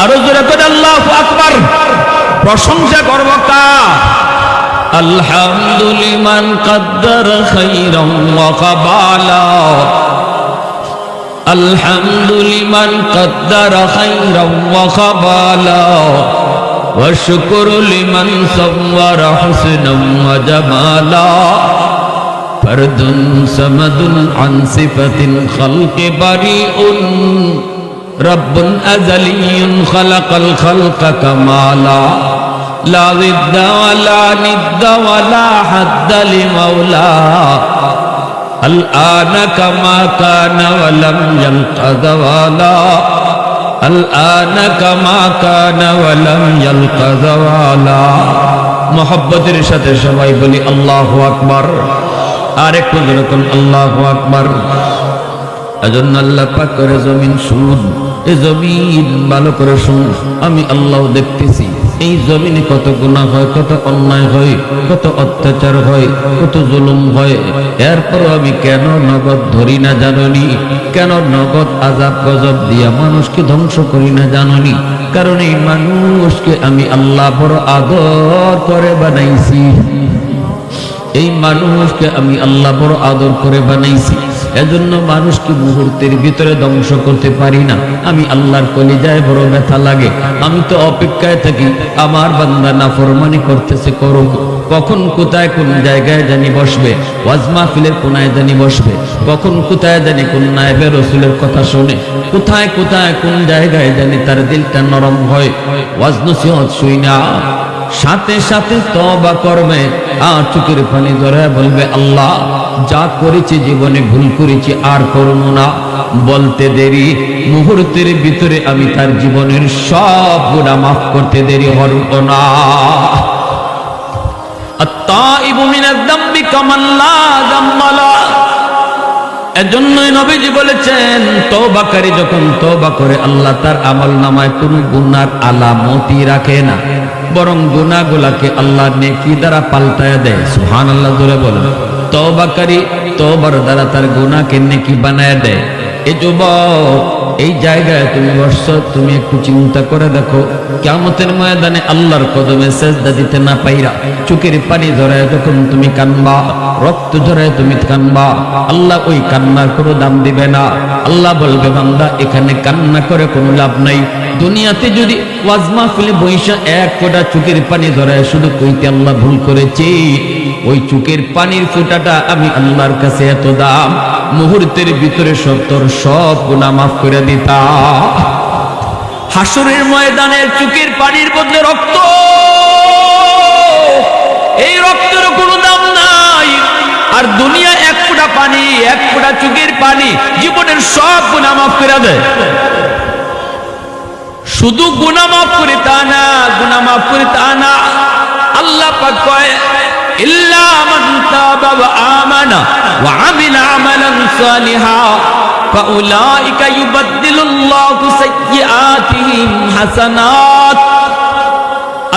আরো জোরে কর আল্লাহু আকবার। প্রশংসা করব কার? আলহামদুলিমান কদ্দার খাইরাম ওয়া কাবালা, আলহামদুলিমান কদ্দার খাইরাম ওয়া কাবালা, ওয়া শুকরু লিমান সাওয়ারা হুসনাম ওয়া জামালা। ফরদুন সামাদুন আন সিফাতিল খালকি বারিউন, রব্বুন আযালিয়ুন খালাকাল খালকা কামালা। লা জিদ্দা ওয়ালা নিদ্দা ওয়ালা হাদ্দা লিমাওলা, আল আনা কামা কানা ওয়ালাম ইয়ালকা যাওয়ালা, আল আনা কামা কানা ওয়ালাম ইয়ালকা যাওয়ালা। মুহাব্বতের সাথে সবাই বলি আল্লাহু আকবার। আর একটু যেরকম আল্লাহু আকবার। এজন্য আল্লাহ পাক করে জমিন শুন, এই জমিন ভালো করে শুন। আমি আল্লাহ দেখতেছি এই জমিনে কত গুনাহ হয়, কত অন্যায় হয়, কত অত্যাচার হয়, কত জুলুম হয়। এরপর আমি কেন নগদ ধরি না জাননি? কেন নগদ আযাব গজব দিয়া মানুষকে ধ্বংস করি না জাননি? কারণ এই মানুষকে আমি আল্লাহ বড় আদর করে বানাইছি। এই মানুষকে আমি আল্লাহ বড় আদর করে বানাইছি। এজন্য মানুষকে মুহূর্তের ভিতরে ধ্বংস করতে পারি না। আমি আল্লাহর কলিজায় বড় ব্যথা লাগে। আমি তো অপেক্ষায় থাকি আমার বান্দা নাফরমানি করতেছে, করুক। কখন কোথায় কোন জায়গায় জানি বসবে, ওয়াজ মাহফিলের কোনায় জানি বসবে, কখন কোথায় জানি কোন নায়েবে রাসূলের কথা শুনে, কোথায় কোথায় কোন জায়গায় জানি তার দিলটা নরম হয়। ওয়াজ নসিহত শুই না, সাথে সাথে তওবা করবে, আর চোখের পানি ধরে বলবে আল্লাহ যা করেছি জীবনে ভুল করেছি আর করব না। বলতে দেরি, মুহূর্তের ভিতরে আমি তার জীবনের সব গুনাহ মাফ করতে দেরি হব না। আত-তাইবু মিনাজ যামবি কামান লা যামবালা। এজন্যই নবীজি বলেছেন তওবাকারী যখন তওবা করে আল্লাহ তার আমলনামায় কোনো গুনার আলামতি রাখে না, বরং গুনাহগুলোকে আল্লাহ নেকি দ্বারা পাল্টায় দেয়। সুবহানাল্লাহ জোরে বলেন। তওবাকারী তওবার দ্বারা তার গুনাহকে নেকি বানায় দেয়। এই যুবক, এই জায়গায় তুমি বসছো, তুমি একটু চিন্তা করে দেখো, কিয়ামতের ময়দানে আল্লাহর কদমে সেজদা দিতে না পাইরা চোখের পানি ঝরায় যখন তুমি কানবা, রক্ত ঝরায় তুমি কানবা, আল্লাহ ওই কান্নার কোনো দাম দিবে না। আল্লাহ বলবে বান্দা এখানে কান্না করে কোনো লাভ নাই। দুনিয়াতে যদি ওয়াজ মাহফিলে বইসা এক ফোঁটা চোখের পানি ঝরায় শুধু কইতে আল্লাহ ভুল করেছি, ওই চোখের পানির ফোঁটাটা আমি আল্লাহর কাছে এত দাম, মুহূর্তের ভিতরে সব গুনাহ মাফ করে দিতা। হাসরের ময়দানের চোখের পানির বদলে রক্ত, এই রক্তের কোনো দাম নাই। আর দুনিয়া এক ফোঁটা পানি, এক ফোঁটা চোখের পানি জীবনের সব গুনাহ মাফ করে দেয়। শুধু গুনাহ মাফ করে তা না, গুনাহ মাফ করে তা না, আল্লাহ পাক কয় ইল্লা মান তাবা ওয়া আমানা ওয়া আমিলা আমালান সালিহা ফাউলাইকা ইউবাদদিলুল্লাহু সাইয়্যাতিহিম হাসানাত।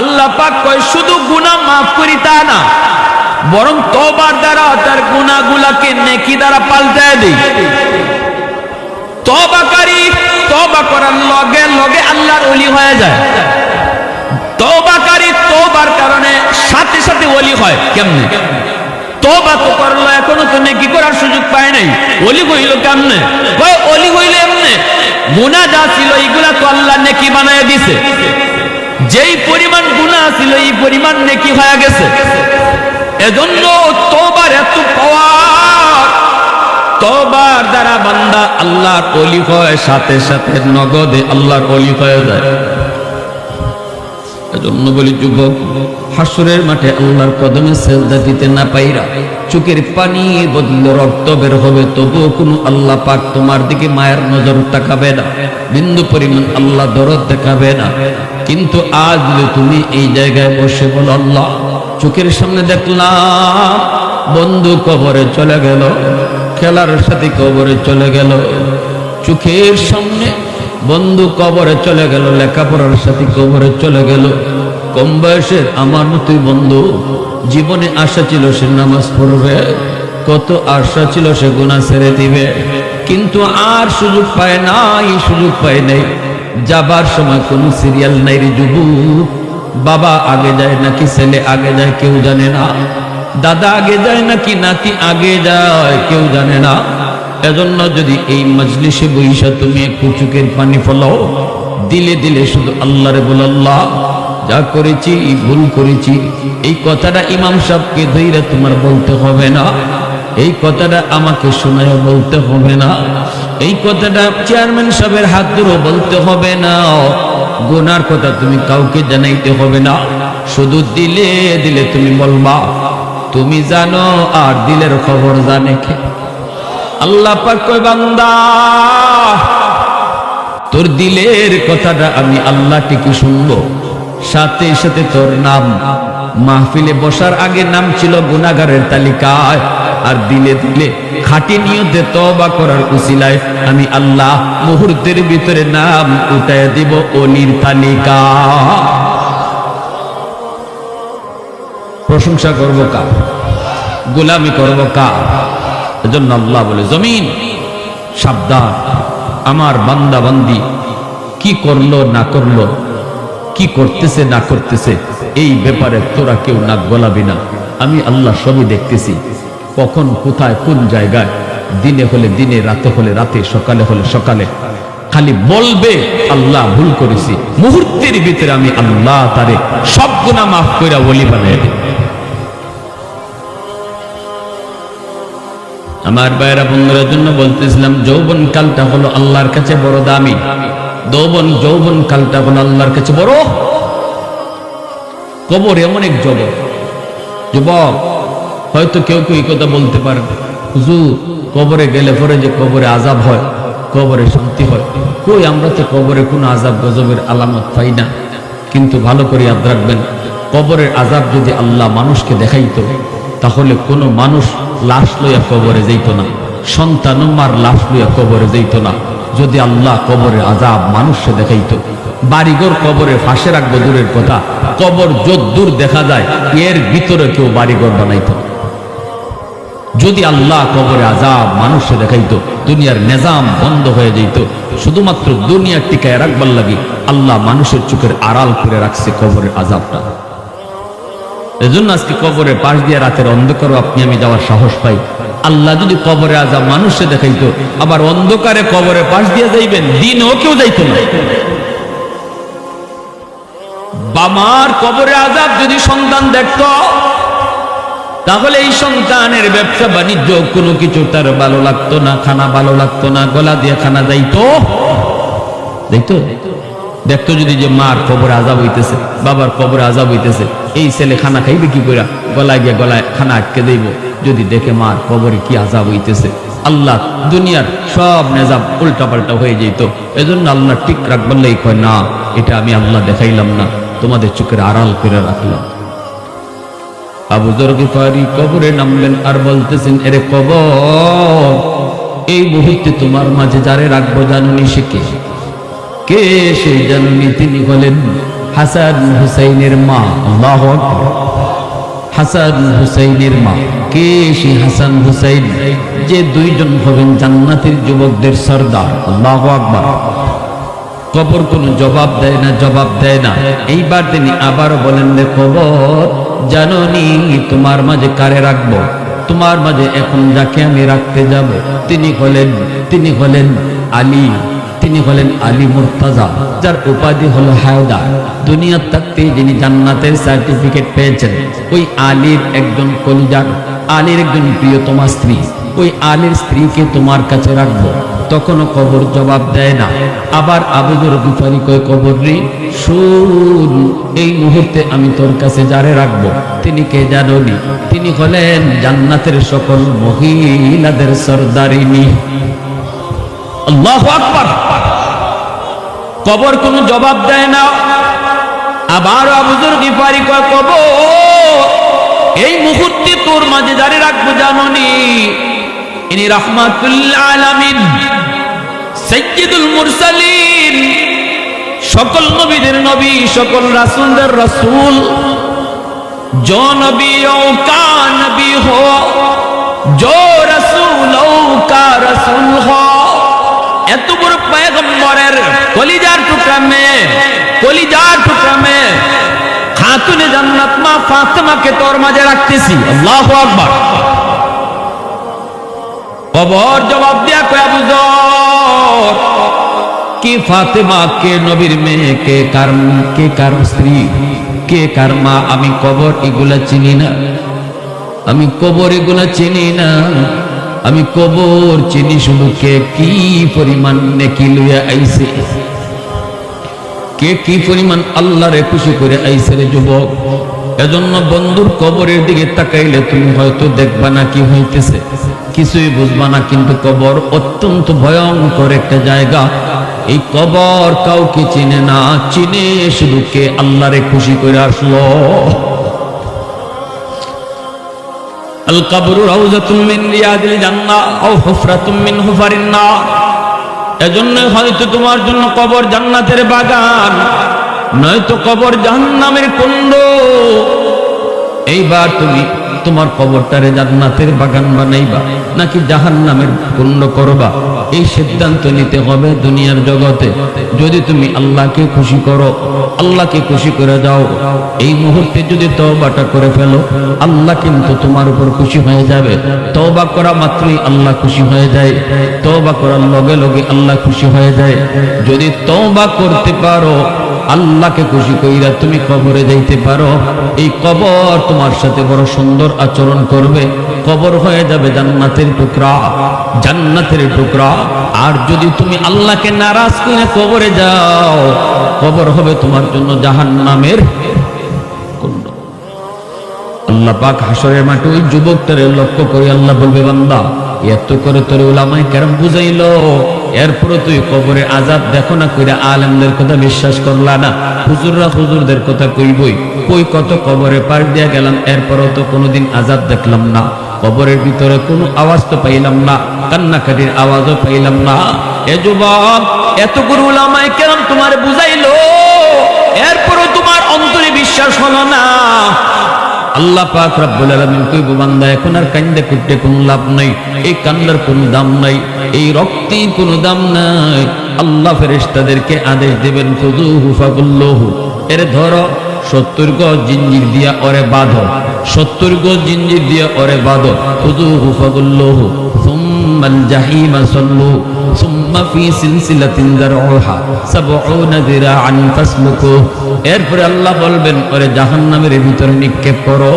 আল্লাহ পাক কয় শুধু গুনাহ মাফ করি তা না, বরং তওবার দ্বারা তার গুনাহগুলোকে নেকি দ্বারা পাল্টায় দেই। তওবাকারী তওবা করার লগে লগে আল্লাহর ওলি হয়ে যায়। তওবাকারী তওবার কারণে সাথে সাথে ওলি হয়। কেমনে? তওবা তো করলো, এখনো তো নেকি করার সুযোগ পায় নাই, ওলি হইল কেমনে? কয় ওলি হইল এমনে, গুনাহ যা ছিল এইগুলা তো আল্লাহ নেকি বানায় দিছে। যেই পরিমাণ গুনাহ ছিল এই পরিমাণ নেকি হয়ে গেছে। এজন্য তওবার এত পাওয়ার, তওবার দ্বারা বান্দা আল্লাহর ওলি হয়, সাথে সাথে নগদে আল্লাহর ওলি হয়ে যায়। এজন্য বলি যুবক, হাসরের মাঠে আল্লাহর কদমে সেজদা দিতে না পাইরা চোখের পানির বদলে রক্ত বের হবে, তবুও কোনো আল্লাহ পাক তোমার দিকে মায়ের নজর তাকাবে না, বিন্দু পরিমাণ আল্লাহ দরদ দেখাবে না। কিন্তু আজ যদি তুমি এই জায়গায় বসে বলো আল্লাহ, চোখের সামনে দেখলাম বন্ধু কবরে চলে গেল, খেলার সাথে কবরে চলে গেল, চোখের সামনে বন্ধু কবরে চলে গেল, লেখাপড়ার সাথে কবরে চলে গেল, কম বয়সের আমার মতোই বন্ধু, জীবনে আশা ছিল সে নামাজ পড়বে, কত আশা ছিল সে গুনাহ ছেড়ে দিবে, কিন্তু আর সুযোগ পায় নাই, সুযোগ পায় নাই। যাবার সময় কোনো সিরিয়াল নাই রে যুবক, বাবা আগে যায় নাকি ছেলে আগে যায় কেউ জানে না, দাদা আগে যায় নাকি নাতি আগে যায় কেউ জানে না। এজন্য যদি এই মজলিসে বইসা তুমি একটু চোখের পানি ফলাও, দিলে দিলে শুধু আল্লাহরে বল, আল্লাহ যা করেছি ভুল করেছি, এই কথাটা ইমাম সাহেবকে ধৈর্য তোমার বলতে হবে না, এই কথাটা আমাকে শোনায় বলতে হবে না, এই কথাটা চেয়ারম্যান সাহেবের হাত ধরে বলতে হবে না, গুনার কথা তুমি কাউকে জানাইতে হবে না, শুধু দিলে দিলে তুমি বলবা। তুমি জানো আর দিলের খবর জানে কে? আল্লাহ পাক কয় বান্দা, তোর দিলের কথাটা আমি আল্লাহ ঠিকই শুনবো, সাথে সাথে তোর নাম মাহফিলে বসার আগে নাম ছিল গুনাহগারের তালিকায়, আর দিলে দিলে খাঁটি নিয়তে তওবা করার উসিলায় আমি আল্লাহ মুহূর্তের ভিতরে নাম উঠায় দিব ওলির তালিকা। প্রশংসা করব কার? গোলামি করব কার? এজন্য আল্লাহ বলে, জমিন সাবধান, আমার বান্দা বান্দি কি করলো না করলো, কি করতেছে না করতেছে, এই ব্যাপারে তোরা কেউ নাক গলাবি না, আমি আল্লাহ সবই দেখতেছি, কখন কোথায় কোন জায়গায়, দিনে হলে দিনে, রাতে হলে রাতে, সকালে হলে সকালে, খালি বলবে আল্লাহ ভুল করেছি, মুহূর্তের ভিতরে আমি আল্লাহ তারে সব গুনাহ মাফ কইরা ওলি বানাই দেব। আমার ভাইরা বন্ধুদের জন্য বলতেছিলাম, যৌবন কালটা হলো আল্লাহর কাছে বড় দামি, যৌবন কালটা হলো আল্লাহর কাছে বড়। কবর এমন এক জগৎ, যুবক হয়তো কেউ কেউ এই কথা বলতে পারে, হুজুর কবরে গেলে পরে যে কবরে আযাব হয়, কবরে শান্তি হয়, কই আমরা তো কবরে কোনো আযাব গজবের আলামত পাই না। কিন্তু ভালো করে ইয়াদ রাখবেন, কবরের আযাব যদি আল্লাহ মানুষকে দেখাইতো, তাহলে কোনো মানুষ লাশ লইয়া কবরে যাইত না, সন্তানও মার লাশ লইয়া কবরে যাইত না। যদি আল্লাহ কবরের আযাব মানুষকে দেখাইতো, বাড়িঘর কবরে ফাঁসে রাখবো দূরের কথা, কবর যদ্দূর দেখা যায় এর ভিতরে কেউ বাড়িঘর বানাইতো না। যদি আল্লাহ কবরে আযাব মানুষে দেখাইতো, দুনিয়ার নিজাম বন্ধ হয়ে যেত। শুধুমাত্র দুনিয়ার টিকায় রাখবার লাগি আল্লাহ মানুষের চোখের আড়াল করে রাখছে কবরের আযাবটা। এজন্য আজকে কবরের পাশ দিয়ে রাতের অন্ধকারও আপনি আমি যাওয়ার সাহস পাই। আল্লাহ যদি কবরে আযাব মানুষে দেখাইতো, আবার অন্ধকারে কবরের পাশ দিয়ে যাইবেন, দিনও কেউ যাইতো না। বামার কবরে আযাব যদি সন্তান দেখতো, তাহলে এই সন্তানের ব্যবসা বাণিজ্য কোনো কিছু তার ভালো লাগতো না, খানা ভালো লাগতো না, গলা দিয়ে খানা যাইতো, দেখতো দেখতো যদি যে মার কবরে আযাব হইতেছে, বাবার কবরে আযাব হইতেছে, এই ছেলে খানা খাইবে কি করে, গলায় গিয়ে গলায় খানা আটকে দেব। যদি দেখে মার কবরে কি আযাব হইতেছে, আল্লাহ দুনিয়ার সব নিজাম উল্টা পাল্টা হয়ে যেত। এজন্য আল্লাহ ঠিক রাখবার লাগি কয়, না এটা আমি আল্লাহ দেখাইলাম না, তোমাদের চোখের আড়াল করে রাখলাম। আবু যর গিফারি কবরে নামলেন আর বলতেছেন, এরে কবর, এই মুহূর্তে তোমার মাঝে যারে রাখবো জানুনি সে কে? কে সেই জানুনি? তিনি হলেন হাসান হুসাইনের মা। আল্লাহু আকবার। হাসান হুসাইনের মা। কে সেই হাসান হুসাইন? যে দুইজন হবেন জান্নাতের যুবকদের সর্দার। আল্লাহু আকবার। কবর কোনো জবাব দেয় না, জবাব দেয় না। এইবার তিনি আবারও বলেন, রে কবর, জানোনি তোমার মাঝে কারে রাখবো? তোমার মাঝে এখন যাকে আমি রাখতে যাব তিনি হলেন আলী। তিনি হলেন আলী মুর্তাজা, যার উপাধি হলো হায়দার। দুনিয়ার থাকতেই যিনি জান্নাতের সার্টিফিকেট পেয়েছেন, ওই আলীর একজন কলিজার, আলীর একজন প্রিয়তমা স্ত্রী, ওই আলীর স্ত্রীকে তোমার কাছে রাখবো। তখনও কবর জবাব দেয় না। আবার আবু যর গিফারি কয়, কবর রে শুন, এই মুহূর্তে আমি তোর কাছে যারে রাখবো তিনি কে জানোনি? তিনি হলেন জান্নাতের সকল মহিলাদের সরদারিনী। আল্লাহু আকবার। কবর কোনো জবাব দেয় না। আবার আবু যর গিফারি কয়, কবর, এই মুহূর্তে তোর মাঝে যারে রাখবো জানোনি? ইনি রাহমাতুল আলামিন, সাইয়্যিদুল মুরসালিন, সকল নবীদের নবী, সকল রাসূলদের রাসূল। जो नबी का नबी हो, जो रसूलों का रसूल हो। এত বড় পয়গম্বরের কলিজার টুকরা মেয়ে, কলিজার টুকরা মেয়ে খাতুনে জান্নাত মা ফাতেমাকে তোর মাঝে রাখতেছি। আল্লাহু আকবার। কবর জবাব দিয়া কয়, আবু যর, কি ফাতেমা কে নবীর মেয়ে, কে কার স্ত্রী, কে কার মা? আমি কবর এগুলা চিনি না, আমি কবর এগুলা চিনি না। আমি কবর চিনি শুধু কে কি পরিমাণ নেকি লইয়া আইছে, কে কি পরিমাণ আল্লাহরে খুশি করে আইছে রে যুবক। এজন্য বন্ধুর কবরের দিকে তাকাইলে তুমি হয়তো দেখবা না কি হইতেছে, কিছুই বুঝবা না, কিন্তু কবর অত্যন্ত ভয়ঙ্কর একটা জায়গা। এই কবর কাউকে চিনে না, চিনে শুধু কে আল্লাহরে খুশি করে আসলো। আল কবরু রাউযাতুম মিন রিয়াদিল জান্নাহ আও হুফরাতুম মিন হুফারিন নার। এজন্য হয়তো তোমার জন্য কবর জান্নাতের বাগান, নয়তো কবর জাহান্নামের কুণ্ড। এইবার তুমি তোমার কবরটারে জান্নাতের বাগান বানাইবা নাকি জাহান্নামের কুণ্ড করবা, এই সিদ্ধান্ত নিতে হবে দুনিয়ার জগতে। যদি তুমি আল্লাহকে খুশি করো, আল্লাহকে খুশি করে যাও, এই মুহূর্তে যদি তওবাটা করে ফেলো, আল্লাহ কিন্তু তোমার উপর খুশি হয়ে যাবে। তওবা করা মাত্রই আল্লাহ খুশি হয়ে যায়, তওবা করার লগে লগে আল্লাহ খুশি হয়ে যায়। যদি তওবা করতে পারো, আল্লাহকে খুশি কইরা তুমি কবরে যাইতে পারো, এই কবর তোমার সাথে বড় সুন্দর আচরণ করবে, কবর হয়ে যাবে জান্নাতের টুকরা, জান্নাতের টুকরা। আর যদি তুমি আল্লাহকে নারাজ করে কবরে যাও, কবর হবে তোমার জন্য জাহান্নামের কুণ্ড। আল্লাহ পাক হাসরের মাঠে ওই যুবকটারে লক্ষ্য করে আল্লাহ বলবে, বান্দা, এত করে তোর উলামায়ে কেরাম বুঝাইলো, এরপরে তুই কবরে আযাব দেখো না কইরা আলেমদের কথা বিশ্বাস করলা না, হুজুররা হুজুরদের কথা কইবই, কই কত কবরে পার দিয়া গেলাম, এরপরও তো কোনোদিন আযাব দেখলাম না, কবরের ভিতরে কোনো আওয়াজ তো পাইলাম না, কান্নাকাটির আওয়াজও পাইলাম না। এ যুবক, এতগুলো উলামায়ে কেরাম তোমারে বুঝাইলো, এরপরও তোমার অন্তরে বিশ্বাস হলো না। আল্লাহ পাক রব্বুল আলামিন কইব, বান্দা এখন আর কান্দে কুটতে কোনো লাভ নাই, এই কান্নার কোনো দাম নাই, এই রক্তের কোনো দাম নাই। আল্লাহ ফেরেশতাদেরকে আদেশ দেবেন, খুযুহু ফাগুল্লুহু, এরে ধরো, 70 গজ জিঞ্জির দিয়া ওরে বাঁধো, 70 গজ জিঞ্জির দিয়া ওরে বাঁধো। খুযুহু ফাগুল্লুহু সুম্মাল জাহিমা সাল্লু সুম্মা ফি সিলসিলাতিন যারউহা 70 যিরাআন ফাসলুকু। এরপরে আল্লাহ বলবেন, ওরে জাহান্নামের ভিতরে নিক্ষেপ করো।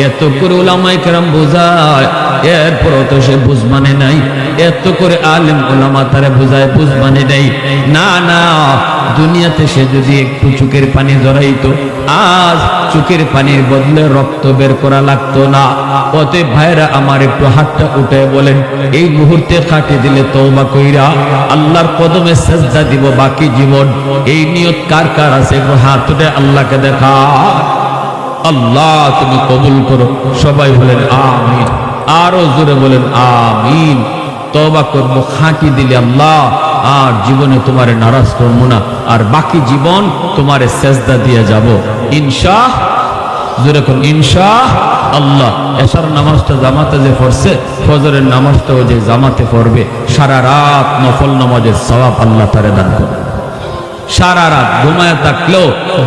এত করে উলামায়ে কেরাম বোঝায়, এরপরও তো সে বুঝ মানে নাই। এত করে আলেম উলামা তারে বুঝায়, বুঝ মানে নাই। না না, দুনিয়াতে সে যদি একটু চোখের পানি জড়াইতো, আজ চোখের পানির বদলে রক্ত বের করা লাগতো না। অতএব ভাইরা আমার, একটু হাতটা উঠে বলেন, এই মুহূর্তে খাটি দিলে তওবা কইরা আল্লাহর কদমে সিজদা দিব বাকি জীবন। এই নিয়ত কার কার আছে? একটু হাত উঠে আল্লাহকে দেখা। আল্লাহ তুমি কবুল করো। সবাই বলেন আমিন, আরো জোরে বলেন আমিন। তওবা করব খাঁটি দিলে আল্লাহ, আর জীবনে তোমারে নারাজ করবো না, আর বাকি জীবন তোমারে সেজদা দিয়ে যাব ইনশাআল্লাহ। জোরে কোন ইনশাআল্লাহ। এশার নামাজটা জামাতে যে পড়ছে, ফজরের নামাজটাও যে জামাতে পড়বে, সারা রাত নফল নামাজের সওয়াব আল্লাহ তারে দান করবে। সারা রাত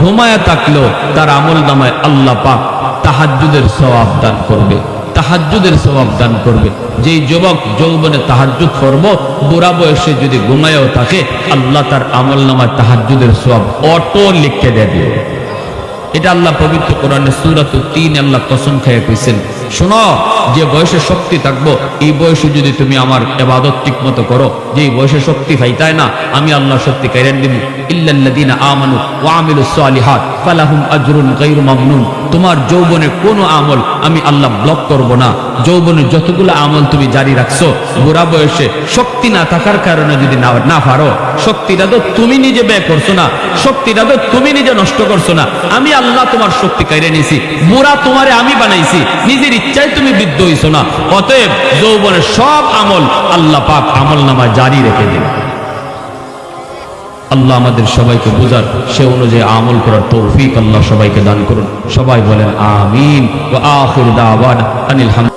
ঘুমায়া থাকলেও তার আমল নামায় আল্লাহ পাক তাহাজ্জুদের সওয়াব দান করবে, তাহাজ্জুদের সওয়াব দান করবে। যেই যুবক যৌবনে তাহাজ্জুদ করব, বুড়া বয়সে যদি ঘুমায়ও থাকে, আল্লাহ তার আমল নামায় তাহাজ্জুদের সওয়াব অটো লিখে দেবে। এটা আল্লাহ পবিত্র কোরআনে সূরাতুত তিন আল্লাহ কসম খেয়ে কইছেন, শোনো, যে বয়সে শক্তি থাকবো, এই বয়সে যদি তুমি আমার ইবাদত ঠিকমতো করো, যেই বয়সে শক্তি পাইতায় না, আমি আল্লাহ শক্তি কাইরেন দিব। ইল্লাল্লাযীনা আমানু ওয়া আমিলুস সালিহাত ফালাহুম আজরুন গায়রু মামনুন। তোমার যৌবনের কোনো আমল আমি আল্লাহ ব্লক করব না। যৌবনের যতগুলো আমল তুমি জারি রাখছো, বুড়া বয়সে শক্তি না থাকার কারণে যদি না পারো, শক্তিটা তো তুমি নিজে ব্যয় করছো না, শক্তিটা তো তুমি নিজে নষ্ট করছো না, আমি আল্লাহ তোমার শক্তি কাইরে নিছি। বুড়া তোমারে আমি বানাইছি, নিজের ইচ্ছায় তুমি বৃদ্ধ হইছো না। অতএব যৌবনের সব আমল আল্লাহ পাক আমল নামা জারি রেখে দিন। আল্লাহ আমাদের সবাইকে বুঝার, সে অনুযায়ী আমল করার তৌফিক আল্লাহ সবাইকে দান করুন। সবাই বলেন আমিন। ওয়া আখিরু দাওয়ানা আনিল হামদুলিল্লাহ।